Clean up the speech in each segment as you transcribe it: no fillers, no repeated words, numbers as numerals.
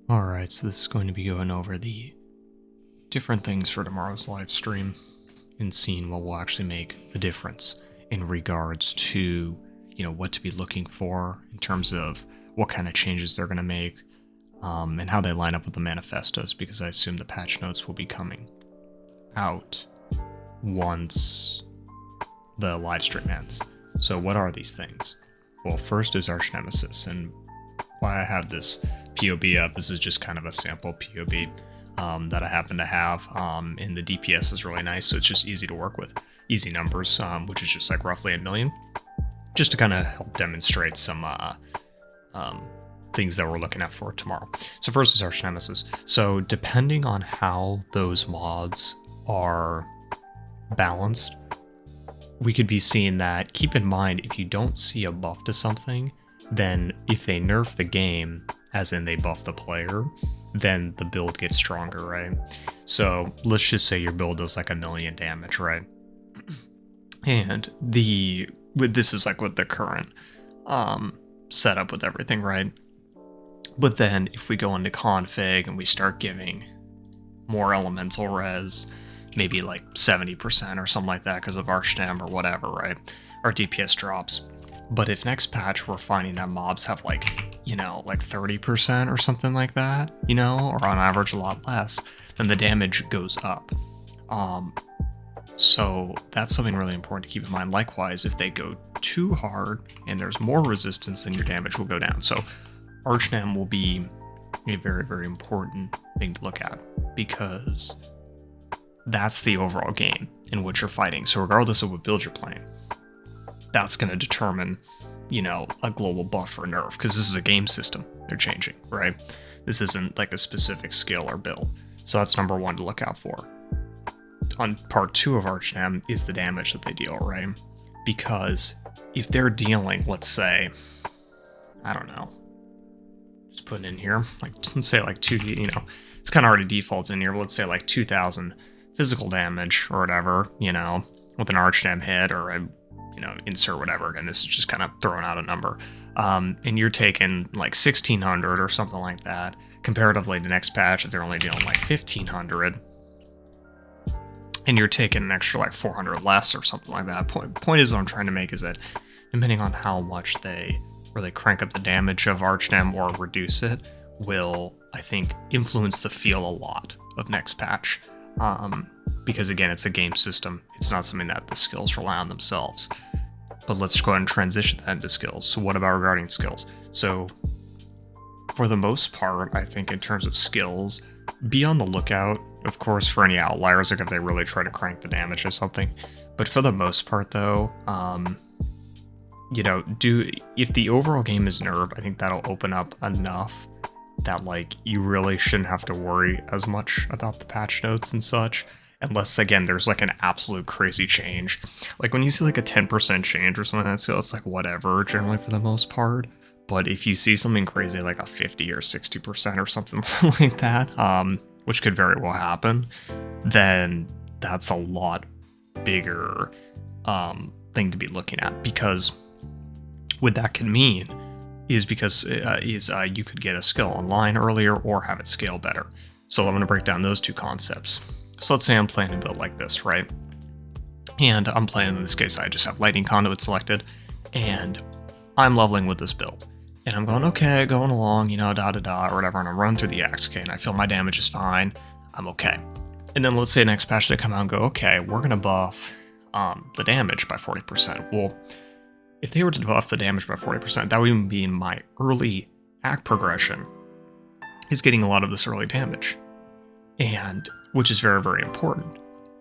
Alright, so this is going to be going over the different things for tomorrow's live stream and seeing what will actually make a difference in regards to, what to be looking for in terms of what kind of changes they're going to make, and how they line up with the manifestos, because I assume the patch notes will be coming out once the live stream ends. So what are these things? Well, first is Archnemesis, and why I have this POB up, this is just kind of a sample POB that I happen to have, and the DPS is really nice, so it's just easy to work with. Easy numbers, which is just like roughly 1 million, just to kind of help demonstrate some things that we're looking at for tomorrow. So first is Archnemesis. So depending on how those mods are balanced, we could be seeing that. Keep in mind, if you don't see a buff to something, then if they nerf the game, as in they buff the player, then the build gets stronger, right? So let's just say your build does like 1 million damage, right? And this is like with the current setup with everything, right? But then if we go into config and we start giving more elemental res, maybe like 70% or something like that because of Archnem or whatever, right? Our DPS drops. But if next patch we're finding that mobs have like 30% or something like that, or on average a lot less, then the damage goes up. So that's something really important to keep in mind. Likewise, if they go too hard and there's more resistance, then your damage will go down. So Archnem will be a very, very important thing to look at, because that's the overall game in which you're fighting. So regardless of what build you're playing, that's going to determine, a global buff or nerf, because this is a game system they're changing, right? This isn't like a specific skill or build. So that's number one to look out for. On part 2 of Archnem is the damage that they deal, right? Because if they're dealing, let's say, I don't know, just putting in here, like, let's say like 2, it's kind of already defaults in here, but let's say like 2,000 physical damage or whatever, with an Archnem hit or a insert whatever. Again, this is just kind of throwing out a number. And you're taking like 1,600 or something like that. Comparatively to next patch, if they're only dealing like 1,500, and you're taking an extra like 400 less or something like that. Point is, what I'm trying to make is that depending on how much they really crank up the damage of Archnem or reduce it, will, I think, influence the feel a lot of next patch. Because again, it's a game system. It's not something that the skills rely on themselves. But let's go ahead and transition that into skills. So what about regarding skills? So for the most part, I think in terms of skills, be on the lookout, of course, for any outliers, like if they really try to crank the damage or something. But for the most part though, if the overall game is nerfed, I think that'll open up enough that like you really shouldn't have to worry as much about the patch notes and such, unless again there's like an absolute crazy change. Like when you see like a 10% change or something like that, so it's like whatever generally for the most part. But if you see something crazy like a 50 or 60% or something like that, which could very well happen, then that's a lot bigger thing to be looking at, because what that can mean is you could get a skill online earlier or have it scale better. So I'm going to break down those two concepts. So let's say I'm playing a build like this, right? And I'm playing, in this case, I just have Lightning Conduit selected, and I'm leveling with this build. And I'm going, okay, going along, or whatever, and I'm running through the axe, okay, and I feel my damage is fine, I'm okay. And then let's say next patch they come out and go, okay, we're going to buff the damage by 40%. Well, if they were to buff the damage by 40%, that would even be my early act progression is getting a lot of this early damage, and which is very, very important.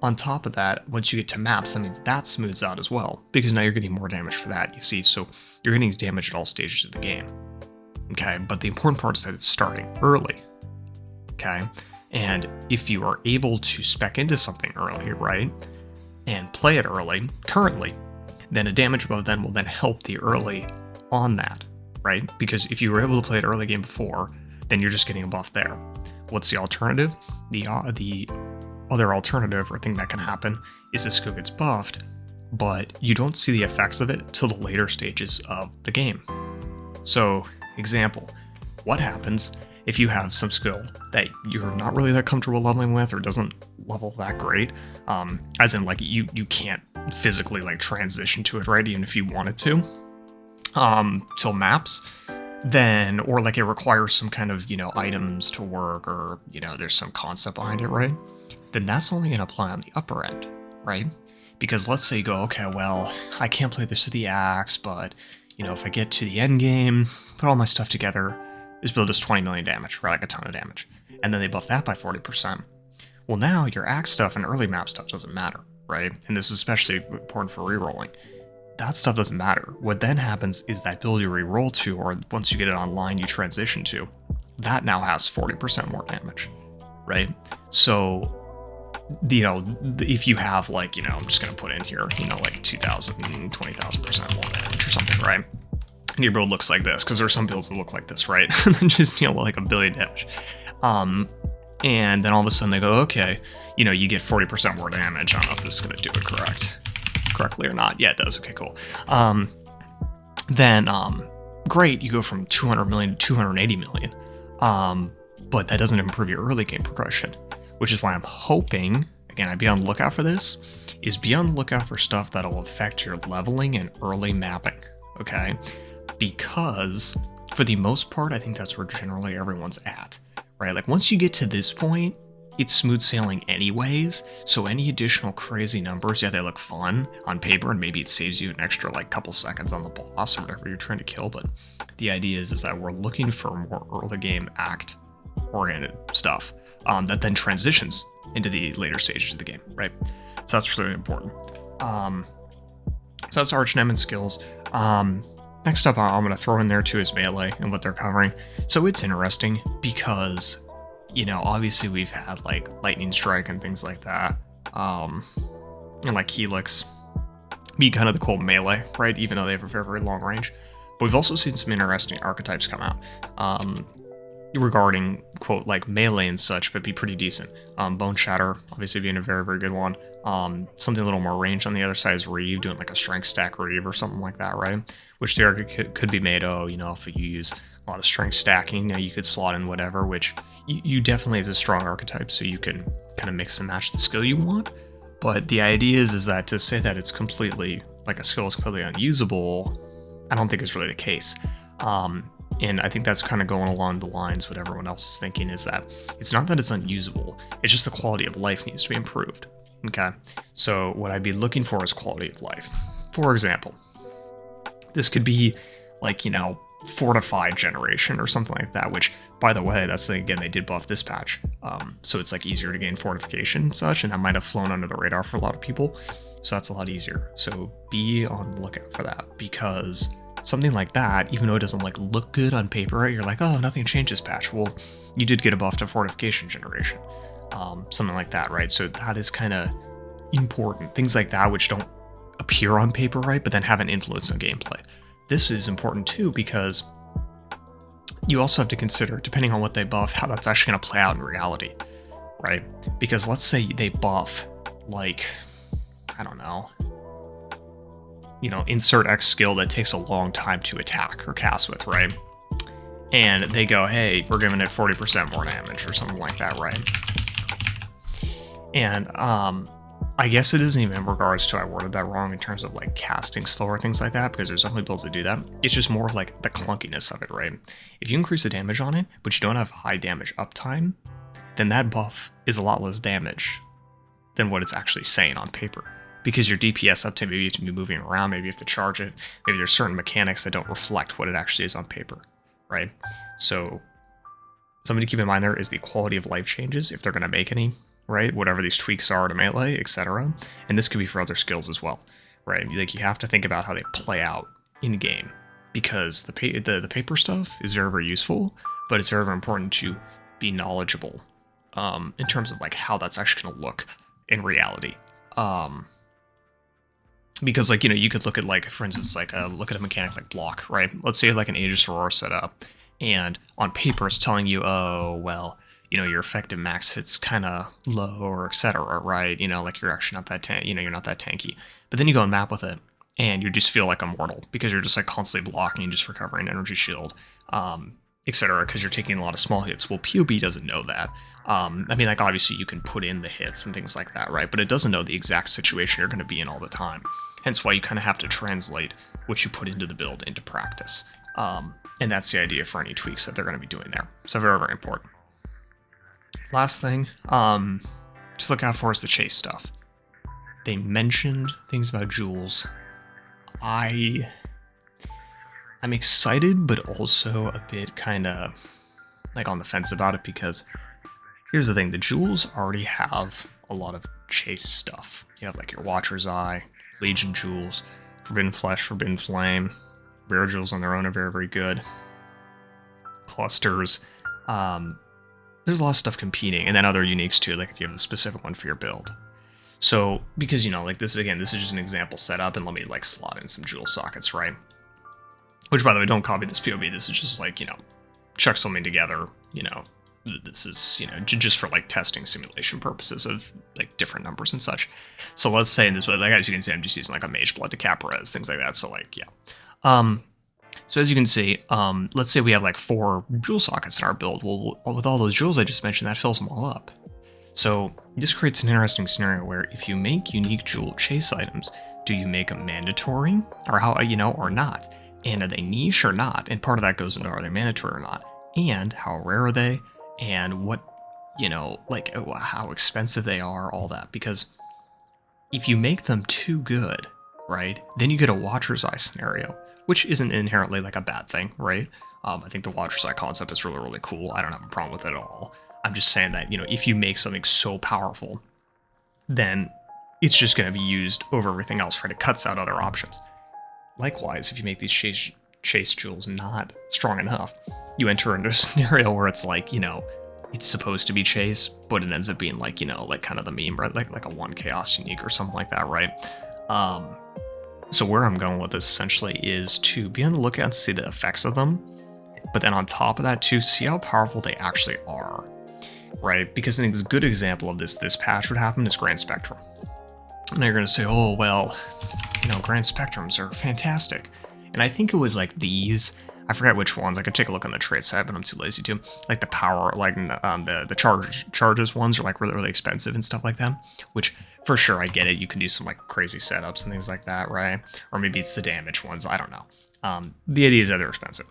On top of that, once you get to maps, that means that smooths out as well, because now you're getting more damage for that, you see, so you're getting damage at all stages of the game. Okay, but the important part is that it's starting early. Okay, and if you are able to spec into something early, right, and play it early, currently, then a damage buff then will then help the early on that, right? Because if you were able to play it early game before, then you're just getting a buff there. What's the alternative? The other alternative or thing that can happen is this skill gets buffed, but you don't see the effects of it till the later stages of the game. So, example, what happens if you have some skill that you're not really that comfortable leveling with or doesn't level that great, as in like you can't physically like transition to it, right? Even if you wanted to, till maps, then, or like it requires some kind of, items to work, or, there's some concept behind it, right? Then that's only going to apply on the upper end, right? Because let's say you go, okay, well, I can't play this with the axe, but, if I get to the end game, put all my stuff together, this build does 20 million damage, right? Like a ton of damage. And then they buff that by 40%. Well, now your axe stuff and early map stuff doesn't matter, right? And this is especially important for rerolling. That stuff doesn't matter. What then happens is that build you reroll to, or once you get it online, you transition to, that now has 40% more damage, right? So, if you have like, I'm just going to put in here, like 2,000, 20,000% more damage or something, right? And your build looks like this, because there's some builds that look like this, right? And then just, like a billion damage. And then all of a sudden they go, okay, you get 40% more damage. I don't know if this is going to do it correctly or not. Yeah, it does. Okay, cool. Then great, you go from 200 million to 280 million. But that doesn't improve your early game progression, which is why I'm hoping, again, I'd be on the lookout for this, is be on the lookout for stuff that'll affect your leveling and early mapping, okay? Because for the most part, I think that's where generally everyone's at, right? Like once you get to this point, it's smooth sailing anyways, so any additional crazy numbers, yeah, they look fun on paper, and maybe it saves you an extra like couple seconds on the boss or whatever you're trying to kill, but the idea is that we're looking for more early game act-oriented stuff that then transitions into the later stages of the game, right? So that's really important. So that's Archnemesis skills. Next up, I'm going to throw in there too is melee and what they're covering. So it's interesting because, obviously we've had like lightning strike and things like that, and like helix be kind of the cool melee, right? Even though they have a very, very long range. But we've also seen some interesting archetypes come out regarding, quote, like melee and such, but be pretty decent. Bone Shatter, obviously being a very, very good one. Something a little more range on the other side is Reeve, doing like a strength stack Reeve or something like that, right? Which there could be made, if you use a lot of strength stacking, you could slot in whatever, which you definitely is a strong archetype, so you can kind of mix and match the skill you want. But the idea is that to say that it's completely, like a skill is completely unusable, I don't think is really the case. And I think that's kind of going along the lines what everyone else is thinking, is that it's not that it's unusable, it's just the quality of life needs to be improved. Okay, so what I'd be looking for is quality of life. For example, this could be like, fortified generation or something like that, which, by the way, that's again, they did buff this patch. So it's like easier to gain fortification and such, and that might have flown under the radar for a lot of people. So that's a lot easier. So be on the lookout for that, because something like that, even though it doesn't like look good on paper, right? You're like, oh, nothing changed this patch. Well, you did get a buff to fortification generation. Something like that, right? So that is kind of important. Things like that, which don't appear on paper, right? But then have an influence on gameplay. This is important too, because you also have to consider, depending on what they buff, how that's actually going to play out in reality, right? Because let's say they buff, like, I don't know, insert X skill that takes a long time to attack or cast with, right? And they go, hey, we're giving it 40% more damage or something like that, right? And I guess it isn't even in regards to, I worded that wrong in terms of like casting slower, things like that, because there's definitely builds that do that. It's just more of like the clunkiness of it, right? If you increase the damage on it, but you don't have high damage uptime, then that buff is a lot less damage than what it's actually saying on paper. Because your DPS uptime, maybe you have to be moving around, maybe you have to charge it, maybe there's certain mechanics that don't reflect what it actually is on paper, right? So something to keep in mind there is the quality of life changes, if they're going to make any, right? Whatever these tweaks are to melee, etc. And this could be for other skills as well, right? Like, you have to think about how they play out in game, because the paper stuff is very, very useful, but it's very, very important to be knowledgeable in terms of like how that's actually going to look in reality. Because like, you could look at like, for instance, like look at a mechanic like block, right? Let's say like an Aegis Aurora set up, and on paper it's telling you, oh, well, your effective max hit's kind of low, or etc., right? Like you're actually not that you're not that tanky. But then you go and map with it, and you just feel like immortal, because you're just like constantly blocking and just recovering energy shield. etc., because you're taking a lot of small hits. Well, POB doesn't know that. I mean, like, obviously you can put in the hits and things like that, right? But it doesn't know the exact situation you're going to be in all the time. Hence why you kind of have to translate what you put into the build into practice. And that's the idea for any tweaks that they're going to be doing there. So very, very important. Last thing to look out for is the chase stuff. They mentioned things about jewels. I'm excited, but also a bit kind of like on the fence about it, because here's the thing, the jewels already have a lot of chase stuff. You have like your Watcher's Eye, Legion jewels, Forbidden Flesh, Forbidden Flame. Rare jewels on their own are very, very good. Clusters. There's a lot of stuff competing, and then other uniques too, like if you have a specific one for your build. So, because, you know, like this, again, this is just an example setup, and let me like slot in some jewel sockets, right? Which, by the way, don't copy this POV, this is just like, you know, chuck something together, you know, this is, you know, just for like testing simulation purposes of like different numbers and such. So let's say in this way, like as you can see, I'm just using like a Mage Blood to cap res, things like that, so like, yeah. So as you can see, let's say we have like 4 jewel sockets in our build. Well, with all those jewels I just mentioned, that fills them all up. So this creates an interesting scenario where if you make unique jewel chase items, do you make them mandatory, or how, you know, or not? And are they niche or not? And part of that goes into, are they mandatory or not? And how rare are they? And what, you know, like how expensive they are, all that. Because if you make them too good, right, then you get a Watcher's Eye scenario, which isn't inherently like a bad thing, right? I think the Watcher's Eye concept is really, really cool. I don't have a problem with it at all. I'm just saying that, you know, if you make something so powerful, then it's just going to be used over everything else, right? It cuts out other options. Likewise, if you make these chase jewels not strong enough, you enter into a scenario where it's like, you know, it's supposed to be chase, but it ends up being like, you know, like kind of the meme, right? Like a 1 chaos unique or something like that, right? So where I'm going with this essentially is to be on the lookout and see the effects of them, but then on top of that too, see how powerful they actually are, right? Because a good example of this patch would happen is Grand Spectrum. And you're going to say, oh, well, you know, Grand Spectrums are fantastic. And I think it was like these, I forget which ones, I could take a look on the trade side, but I'm too lazy to. Like the power, like the charges ones are like really, really expensive and stuff like that, which for sure I get it. You can do some like crazy setups and things like that, right? Or maybe it's the damage ones, I don't know. The idea is that they're expensive.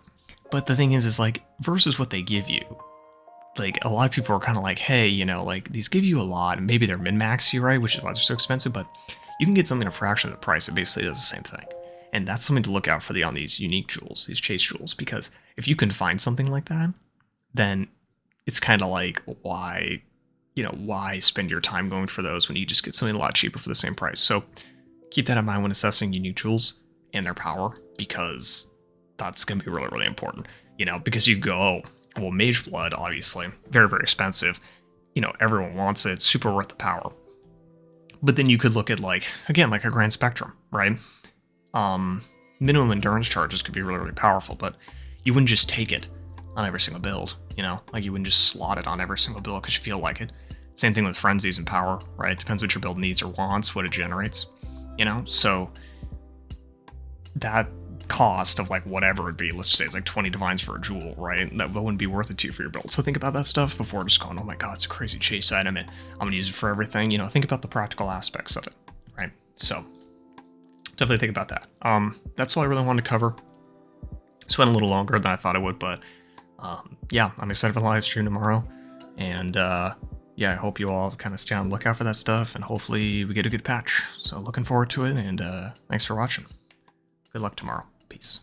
But the thing is like, versus what they give you, like a lot of people are kind of like, hey, you know, like these give you a lot, and maybe they're min-max you, right? Which is why they're so expensive, but you can get something a fraction of the price that basically does the same thing. And that's something to look out for on these unique jewels, these chase jewels, because if you can find something like that, then it's kind of like, why, you know, why spend your time going for those when you just get something a lot cheaper for the same price? So keep that in mind when assessing unique jewels and their power, because that's going to be really, really important, you know, because you go, oh, well, Mage Blood, obviously, very, very expensive. You know, everyone wants it, super worth the power. But then you could look at, like, again, like a Grand Spectrum, right? Minimum endurance charges could be really, really powerful, but you wouldn't just take it on every single build, you know? Like, you wouldn't just slot it on every single build because you feel like it. Same thing with Frenzies and power, right? Depends what your build needs or wants, what it generates, you know? So that cost of like whatever it'd be, let's say it's like 20 divines for a jewel, right? That wouldn't be worth it to you for your build. So think about that stuff before just going, oh my god, it's a crazy chase item and I'm gonna use it for everything. You know, think about the practical aspects of it, right? So definitely think about that. That's all I really wanted to cover. This went a little longer than I thought it would, but yeah, I'm excited for the live stream tomorrow. And yeah, I hope you all kind of stay on the lookout for that stuff, and hopefully we get a good patch. So looking forward to it, and thanks for watching. Good luck tomorrow. Peace.